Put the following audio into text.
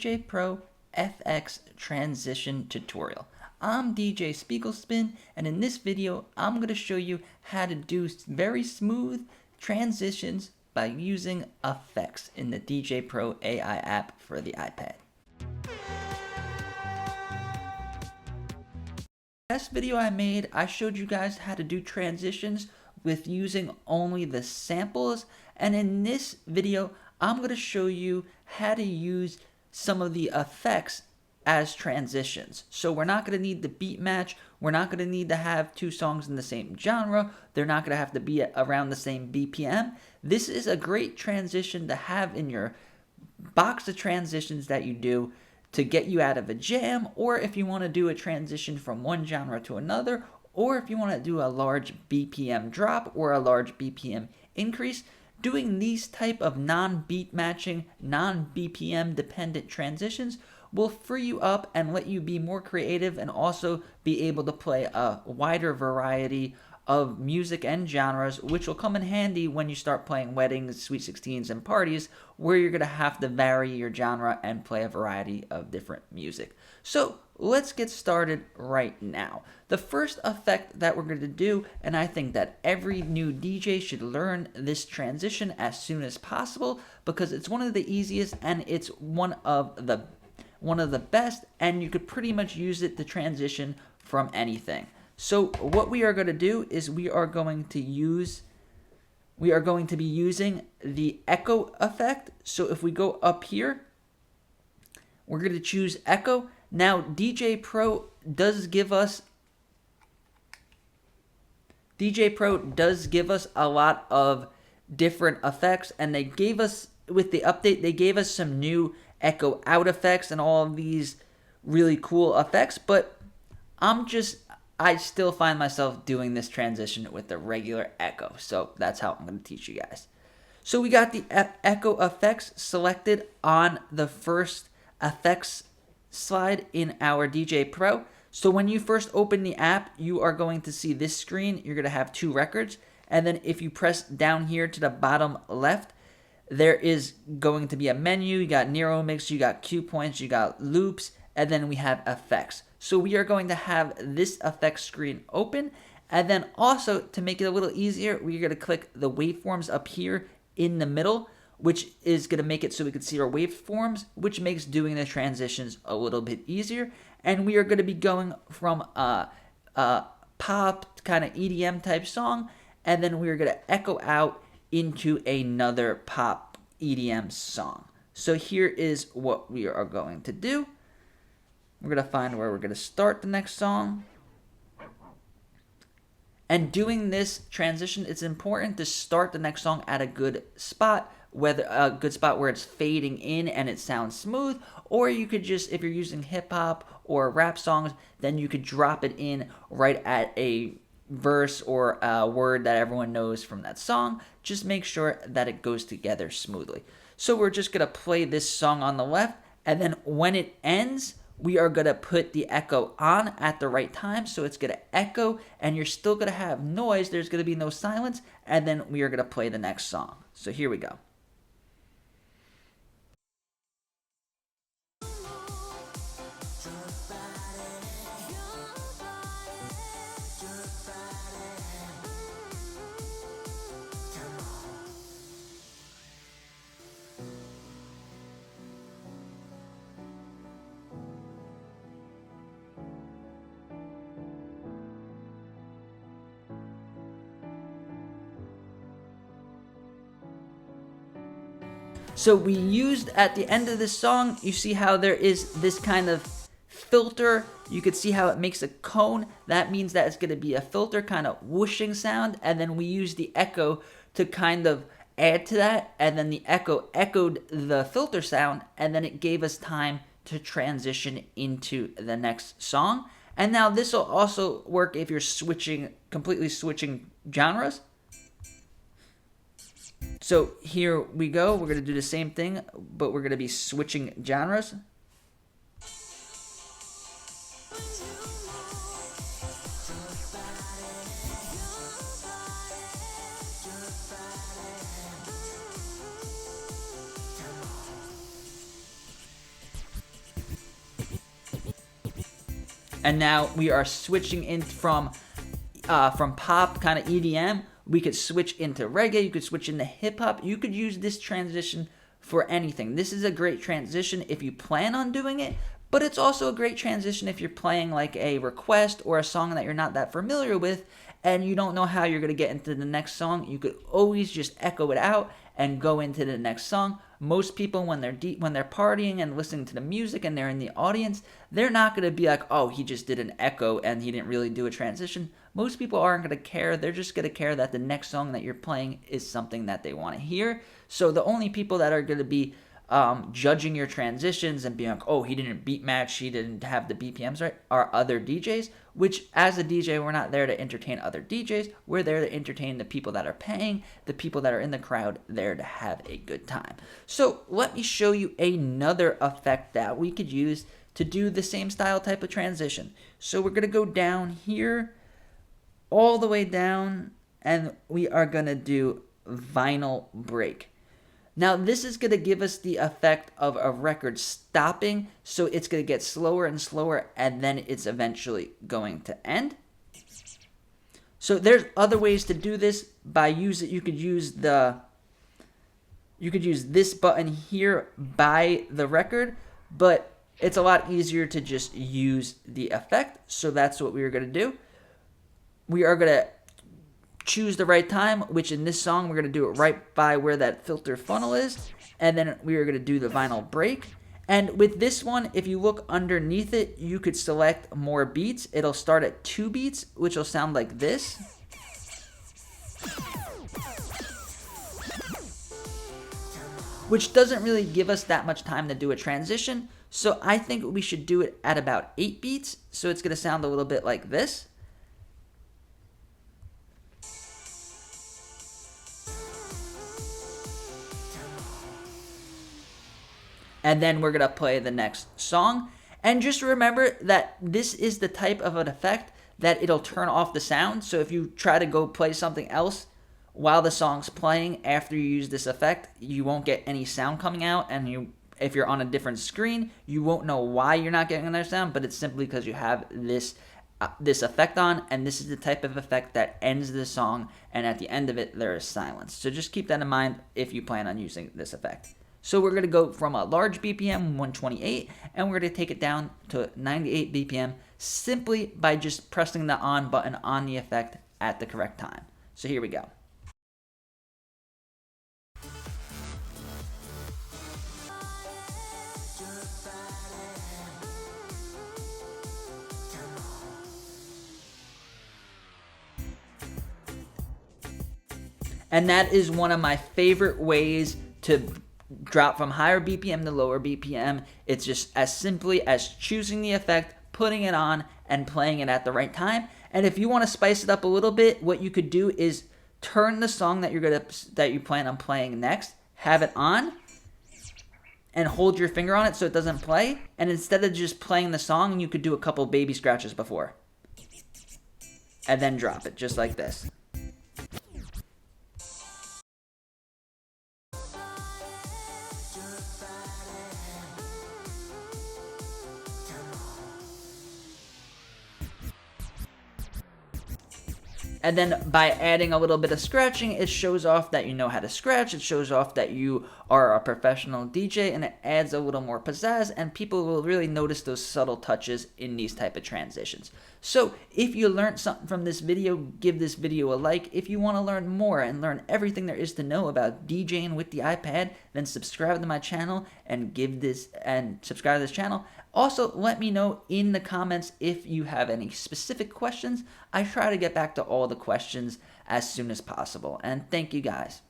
DJ Pro FX transition tutorial. I'm DJ Spiegel Spin, and in this video I'm going to show you how to do very smooth transitions by using effects in the DJ Pro AI app for the iPad. Last video I made, I showed you guys how to do transitions with using only the samples, and in this video I'm going to show you how to use some of the effects as transitions. So we're not going to need the beat match, we're not going to need to have two songs in the same genre, they're not going to have to be around the same BPM. This is a great transition to have in your box of transitions that you do to get you out of a jam, or if you want to do a transition from one genre to another, or if you want to do a large BPM drop or a large BPM increase. Doing these type of non-beat matching, non-BPM dependent transitions will free you up and let you be more creative and also be able to play a wider variety of music and genres, which will come in handy when you start playing weddings, sweet 16s, and parties, where you're going to have to vary your genre and play a variety of different music. So let's get started right now. The first effect that we're going to do, and I think that every new DJ should learn this transition as soon as possible because it's one of the easiest and it's one of the best, and you could pretty much use it to transition from anything. So what we are going to do is we are going to be using the echo effect. So if we go up here, we're going to choose echo. Now DJ Pro does give us a lot of different effects, and they gave us, with the update, they gave us some new echo out effects and all of these really cool effects, but I still find myself doing this transition with the regular echo, so that's how I'm going to teach you guys. So we got the echo effects selected on the first effects slide in our DJ Pro. So when you first open the app, you are going to see this screen. You're going to have two records, and then if you press down here to the bottom left, there is going to be a menu. You got Nero Mix, you got cue points, you got loops, and then we have effects. So we are going to have this effects screen open, and then also to make it a little easier, we're going to click the waveforms up here in the middle, which is going to make it so we can see our waveforms, which makes doing the transitions a little bit easier. And we are going to be going from a pop kind of EDM type song, and then we're going to echo out into another pop EDM song. So here is what we are going to do. We're going to find where we're going to start the next song. And doing this transition, it's important to start the next song at a good spot, whether a good spot where it's fading in and it sounds smooth, or you could just, if you're using hip hop or rap songs, then you could drop it in right at a verse or a word that everyone knows from that song. Just make sure that it goes together smoothly. So we're just going to play this song on the left, and then when it ends, we are going to put the echo on at the right time. So it's going to echo, and you're still going to have noise. There's going to be no silence, and then we are going to play the next song. So here we go. So we used, at the end of this song, you see how there is this kind of filter. You could see how it makes a cone. That means that it's going to be a filter kind of whooshing sound. And then we use the echo to kind of add to that. And then the echo echoed the filter sound. And then it gave us time to transition into the next song. And now this will also work if you're completely switching genres. So here we go. We're going to do the same thing, but we're going to be switching genres. And now we are switching in from pop, kind of EDM. We could switch into reggae. You could switch into hip hop. You could use this transition for anything. This is a great transition if you plan on doing it, but it's also a great transition if you're playing like a request or a song that you're not that familiar with and you don't know how you're going to get into the next song. You could always just echo it out and go into the next song. Most people, when they're partying and listening to the music and they're in the audience, they're not going to be like, oh, he just did an echo and he didn't really do a transition. Most people aren't going to care. They're just going to care that the next song that you're playing is something that they want to hear. So the only people that are going to be judging your transitions and being like, oh, he didn't beat match, he didn't have the BPMs right, are other DJs, which as a DJ, we're not there to entertain other DJs. We're there to entertain the people that are paying, the people that are in the crowd, there to have a good time. So let me show you another effect that we could use to do the same style type of transition. So we're going to go down here, all the way down, and we are going to do vinyl break. Now, this is going to give us the effect of a record stopping, so it's going to get slower and slower, and then it's eventually going to end. So there's other ways to do this. You could use this button here by the record, but it's a lot easier to just use the effect. So that's what we are going to do. We are going to choose the right time, which in this song we're going to do it right by where that filter funnel is, and then we are going to do the vinyl break. And with this one, if you look underneath it, you could select more beats. It'll start at 2 beats, which will sound like this. Which doesn't really give us that much time to do a transition, so I think we should do it at about 8 beats, so it's going to sound a little bit like this. And then we're going to play the next song. And just remember that this is the type of an effect that it'll turn off the sound. So if you try to go play something else while the song's playing after you use this effect, you won't get any sound coming out. And if you're on a different screen, you won't know why you're not getting another sound, but it's simply because you have this effect on, and this is the type of effect that ends the song, and at the end of it, there is silence. So just keep that in mind if you plan on using this effect. So we're going to go from a large BPM, 128, and we're going to take it down to 98 BPM simply by just pressing the on button on the effect at the correct time. So here we go. And that is one of my favorite ways to drop from higher BPM to lower BPM. It's just as simply as choosing the effect, putting it on, and playing it at the right time. And if you want to spice it up a little bit, what you could do is turn the song that you plan on playing next, have it on, and hold your finger on it so it doesn't play. And instead of just playing the song, you could do a couple baby scratches before, and then drop it just like this. And then by adding a little bit of scratching, it shows off that you know how to scratch. It shows off that you are a professional DJ, and it adds a little more pizzazz, and people will really notice those subtle touches in these type of transitions. So if you learned something from this video, give this video a like. If you want to learn more and learn everything there is to know about DJing with the iPad, then subscribe to my channel and subscribe to this channel. Also, let me know in the comments if you have any specific questions. I try to get back to all the questions as soon as possible. And thank you guys.